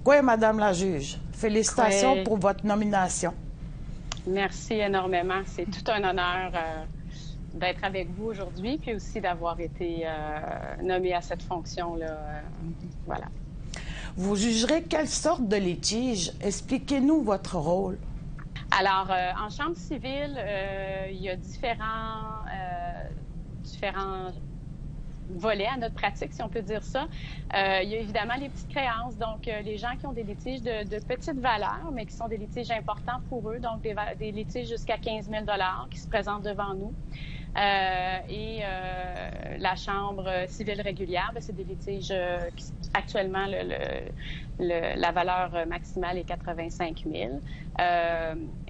Oui, Madame la juge. Félicitations Oui. pour votre nomination. Merci énormément. C'est tout un honneur d'être avec vous aujourd'hui, puis aussi d'avoir été nommée à cette fonction-là. Voilà. Vous jugerez quelle sorte de litige? Expliquez-nous votre rôle. Alors, en chambre civile, il y a différents volets à notre pratique, si on peut dire ça. Il y a évidemment les petites créances, donc les gens qui ont des litiges de petite valeur, mais qui sont des litiges importants pour eux, donc des litiges jusqu'à 15 000 qui se présentent devant nous. La chambre civile régulière, c'est des litiges qui, actuellement, la valeur maximale est 85 000.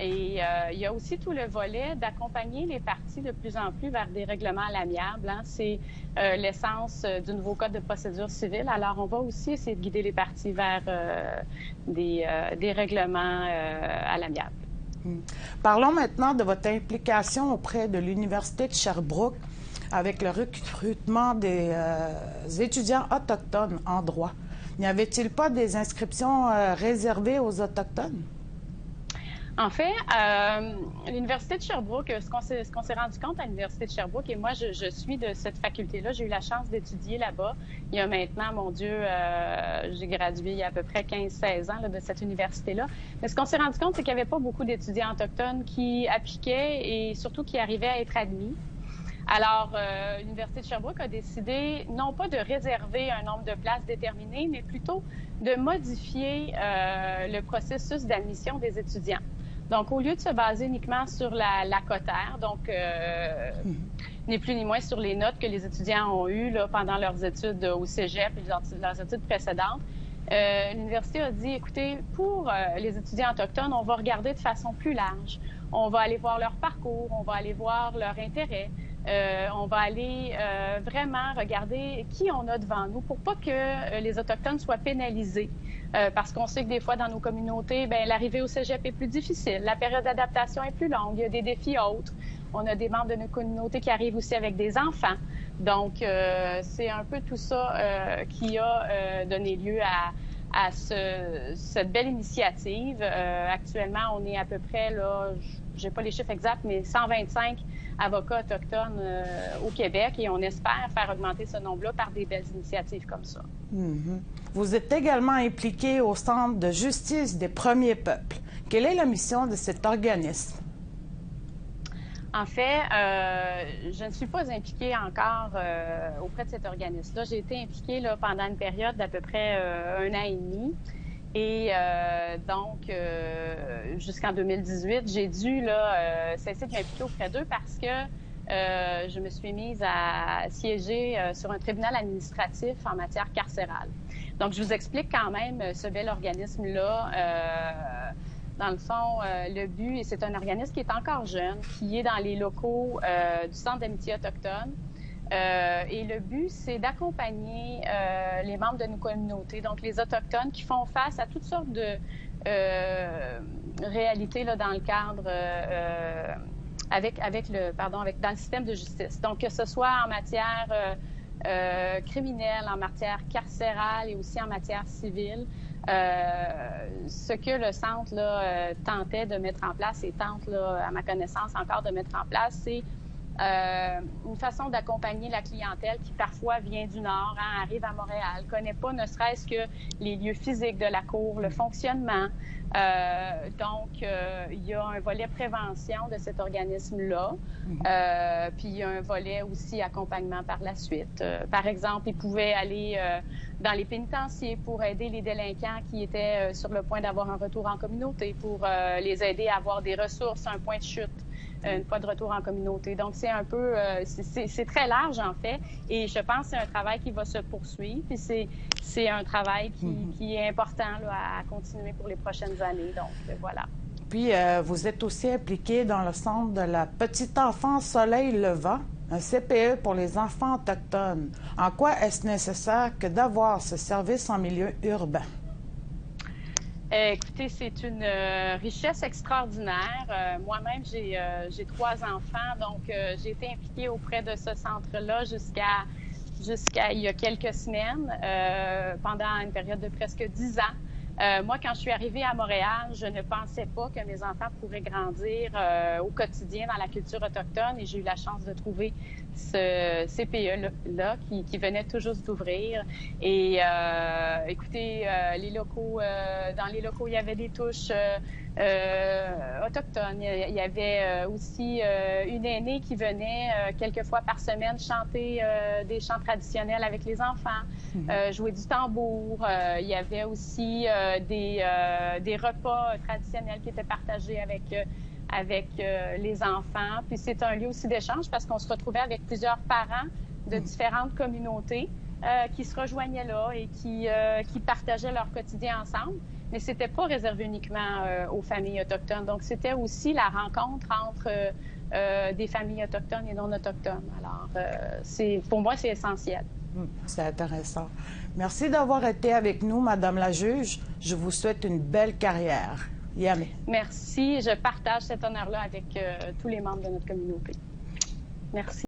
Il y a aussi tout le volet d'accompagner les parties de plus en plus vers des règlements à l'amiable. Hein. C'est l'essence du nouveau code de procédure civile. Alors, on va aussi essayer de guider les parties vers des règlements à l'amiable. Parlons maintenant de votre implication auprès de l'Université de Sherbrooke avec le recrutement des étudiants autochtones en droit. N'y avait-il pas des inscriptions réservées aux Autochtones? En fait, l'Université de Sherbrooke, ce qu'on s'est rendu compte à l'Université de Sherbrooke, et moi, je suis de cette faculté-là, j'ai eu la chance d'étudier là-bas. Il y a maintenant, mon Dieu, j'ai gradué il y a à peu près 15-16 ans là, de cette université-là. Mais ce qu'on s'est rendu compte, c'est qu'il n'y avait pas beaucoup d'étudiants autochtones qui appliquaient et surtout qui arrivaient à être admis. Alors, l'Université de Sherbrooke a décidé non pas de réserver un nombre de places déterminé, mais plutôt de modifier le processus d'admission des étudiants. Donc, au lieu de se baser uniquement sur la cotère, donc ni plus ni moins sur les notes que les étudiants ont eues là, pendant leurs études au cégep et leurs études précédentes, l'université a dit, écoutez, pour les étudiants autochtones, on va regarder de façon plus large. On va aller voir leur parcours, on va aller voir leur intérêt. On va aller vraiment regarder qui on a devant nous pour pas que les Autochtones soient pénalisés. Parce qu'on sait que des fois, dans nos communautés, l'arrivée au cégep est plus difficile. La période d'adaptation est plus longue. Il y a des défis autres. On a des membres de nos communautés qui arrivent aussi avec des enfants. Donc, c'est un peu tout ça qui a donné lieu à cette belle initiative. Actuellement, on est à peu près, là, j'ai pas les chiffres exacts, mais 125 avocats autochtones au Québec et on espère faire augmenter ce nombre-là par des belles initiatives comme ça. Mm-hmm. Vous êtes également impliqué au Centre de justice des premiers peuples. Quelle est la mission de cet organisme? En fait, je ne suis pas impliquée encore auprès de cet organisme-là. J'ai été impliquée là, pendant une période d'à peu près 1 an et demi. Et donc, jusqu'en 2018, j'ai dû là, cesser de m'impliquer auprès d'eux parce que je me suis mise à siéger sur un tribunal administratif en matière carcérale. Donc, je vous explique quand même ce bel organisme-là. Dans le fond, le but, et c'est un organisme qui est encore jeune, qui est dans les locaux du Centre d'amitié autochtone. Et le but, c'est d'accompagner les membres de nos communautés, donc les Autochtones qui font face à toutes sortes de réalités là, dans le cadre, dans le système de justice. Donc, que ce soit en matière criminelle, en matière carcérale et aussi en matière civile. Ce que le centre là, tentait de mettre en place et tente, là, à ma connaissance, encore de mettre en place, c'est une façon d'accompagner la clientèle qui parfois vient du Nord, hein, arrive à Montréal, connaît pas ne serait-ce que les lieux physiques de la cour, le fonctionnement. Donc, il y a un volet prévention de cet organisme-là. Puis, il y a un volet aussi accompagnement par la suite. Par exemple, ils pouvaient aller dans les pénitenciers pour aider les délinquants qui étaient sur le point d'avoir un retour en communauté, pour les aider à avoir des ressources, un point de chute. Une fois de retour en communauté. Donc, c'est un peu... c'est très large, en fait, et je pense que c'est un travail qui va se poursuivre, puis c'est un travail qui est important là, à continuer pour les prochaines années. Donc, voilà. Puis, vous êtes aussi impliqué dans le Centre de la petite enfance Soleil Levant, un CPE pour les enfants autochtones. En quoi est-ce nécessaire que d'avoir ce service en milieu urbain? Écoutez, c'est une richesse extraordinaire. Moi-même, j'ai 3 enfants, donc j'ai été impliquée auprès de ce centre-là jusqu'à il y a quelques semaines, pendant une période de presque 10 ans. Moi, quand je suis arrivée à Montréal, je ne pensais pas que mes enfants pourraient grandir au quotidien dans la culture autochtone et j'ai eu la chance de trouver ce CPE-là qui venait tout juste d'ouvrir. Et écoutez, les locaux, dans les locaux, il y avait des touches autochtones. Il y avait aussi une aînée qui venait quelques fois par semaine chanter des chants traditionnels avec les enfants, jouer du tambour. Il y avait aussi des repas traditionnels qui étaient partagés avec les enfants. Puis c'est un lieu aussi d'échange parce qu'on se retrouvait avec plusieurs parents de différentes communautés qui se rejoignaient là et qui partageaient leur quotidien ensemble. Mais c'était pas réservé uniquement aux familles autochtones. Donc, c'était aussi la rencontre entre des familles autochtones et non autochtones. Alors, pour moi, c'est essentiel. C'est intéressant. Merci d'avoir été avec nous, Madame la juge. Je vous souhaite une belle carrière. Yamé. Merci. Je partage cet honneur-là avec tous les membres de notre communauté. Merci.